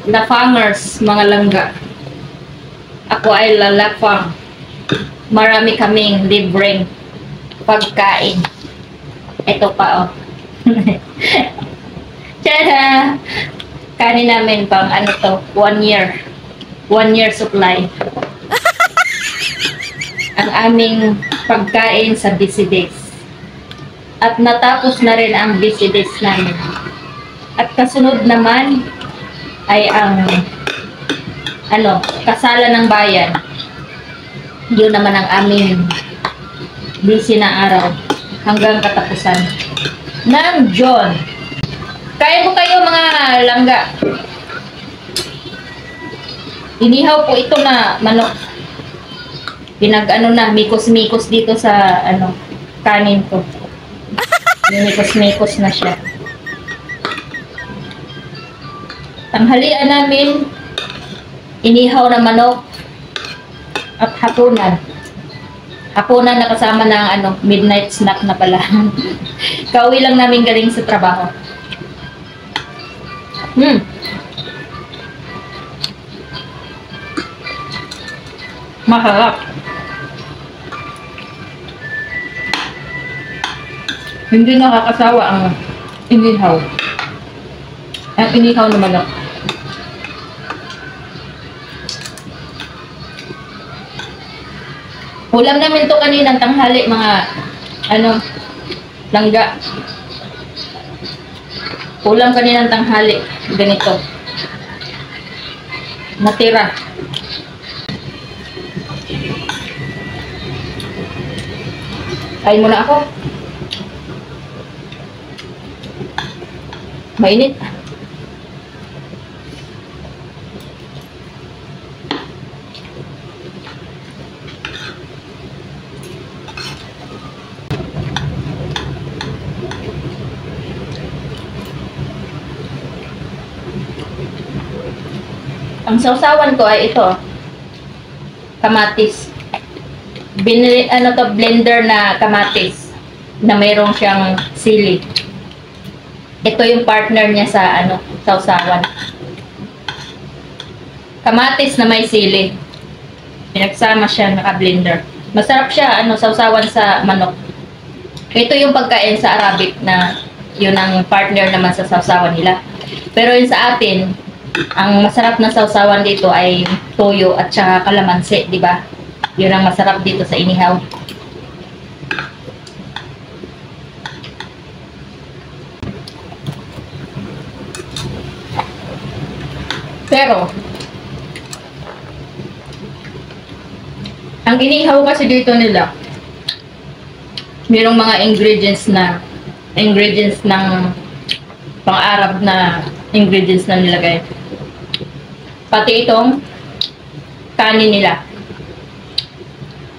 Lafangers, mga langga. Ako ay lalafang. Marami kaming libreng pagkain. Ito pa, oh. Tada! Kanin namin pang ano to, 1 year. 1 year supply. Ang aming pagkain sa busy days. At natapos na rin ang busy days namin. At kasunod naman ay ang kasalan ng bayan. Yun naman ang aming busy na araw hanggang katapusan ng John. Kain po kayo mga langga. Inihaw po ito na manok. Na, mikos-mikos dito sa kanin ko. Mikos-mikos na siya. Tanghalian namin, inihaw na manok at hapunan. Hapunan na kasama ng midnight snack na pala. Kauwi lang namin galing sa trabaho. Masarap. Hindi nakakasawa ang inihaw. Ang inihaw na manok. Ulam namin to kaninang tanghali, mga langga. Ulam kaninang tanghali, ganito. Natira. Kain muna ako. Mainit. Ang sausawan ko ay ito. Kamatis. Binili, blender na kamatis na mayroong siyang sili. Ito yung partner niya sa sausawan. Kamatis na may sili. Pinagsama siya, naka-blender. Masarap siya, sausawan sa manok. Ito yung pagkain sa Arabic na yun ang partner naman sa sausawan nila. Pero yun sa atin, ang masarap na sausawan dito ay toyo at saka kalamansi, di ba? Yun ang masarap dito sa inihaw. Pero ang inihaw kasi dito nila, mayroong mga ingredients ng pang-Arab na ingredients na nilagay. Pati itong kanin nila.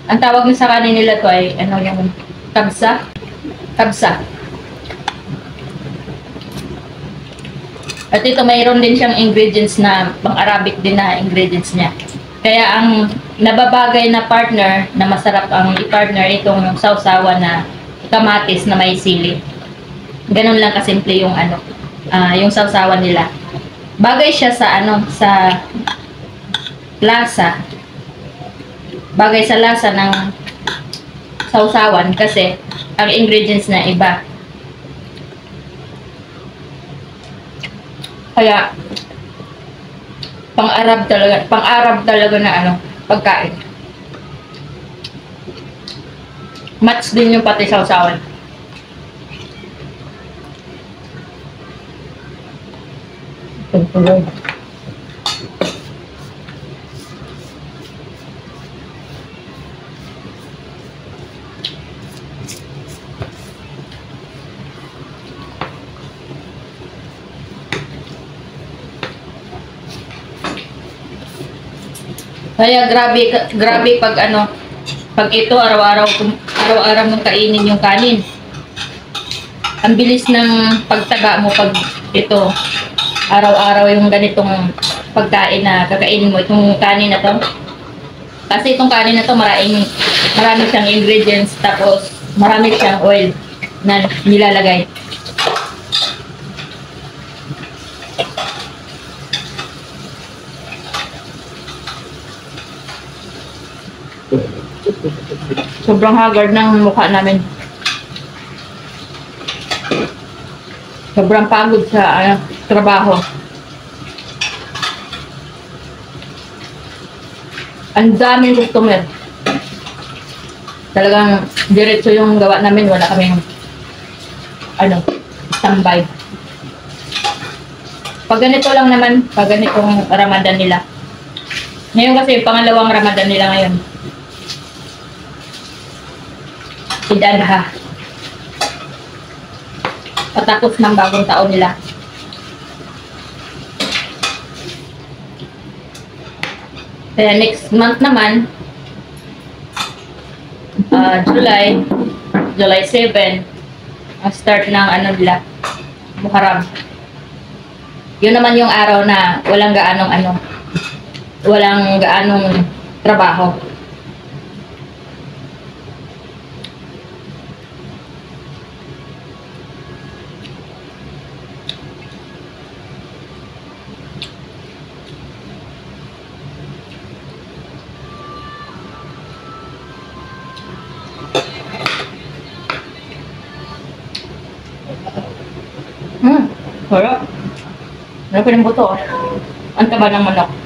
Ang tawag sa kanin nila to ay yung kabsa. Kabsa. At ito mayroon din siyang ingredients na pang-Arabic din na ingredients niya. Kaya ang nababagay na partner na masarap ang i-partner itong sausawan na kamatis na may sili. Ganun lang kasimple yung yung sausawan nila. Bagay siya sa sa lasa. Bagay sa lasa ng sausawan kasi ang ingredients na iba. Kaya pang-Arab talaga na pagkain. Match din yung pati sausawan. Kaya grabe pag pag ito araw-araw mong kainin yung kanin. Ang bilis ng pagtaga mo pag ito araw-araw yung ganitong pagkain na kakainin mo itong kanin na to. Kasi itong kanin na to marami siyang ingredients tapos marami siyang oil na nilalagay. Sobrang haggard ng mukha namin. Sobrang pagod sa trabaho. Ang daming customer. Talagang diretso yung gawa namin. Wala kaming standby. Pag ganito lang naman, pag ganitong Ramadan nila. Ngayon kasi pangalawang Ramadan nila ngayon. Eid al-Adha. Patapos ng bagong taon nila. Kaya next month naman, July 7, ang start ng nila, Muharram. Yun naman yung araw na walang gaanong trabaho. Sarap. Ano pa ng buto? Ang taba ng manok.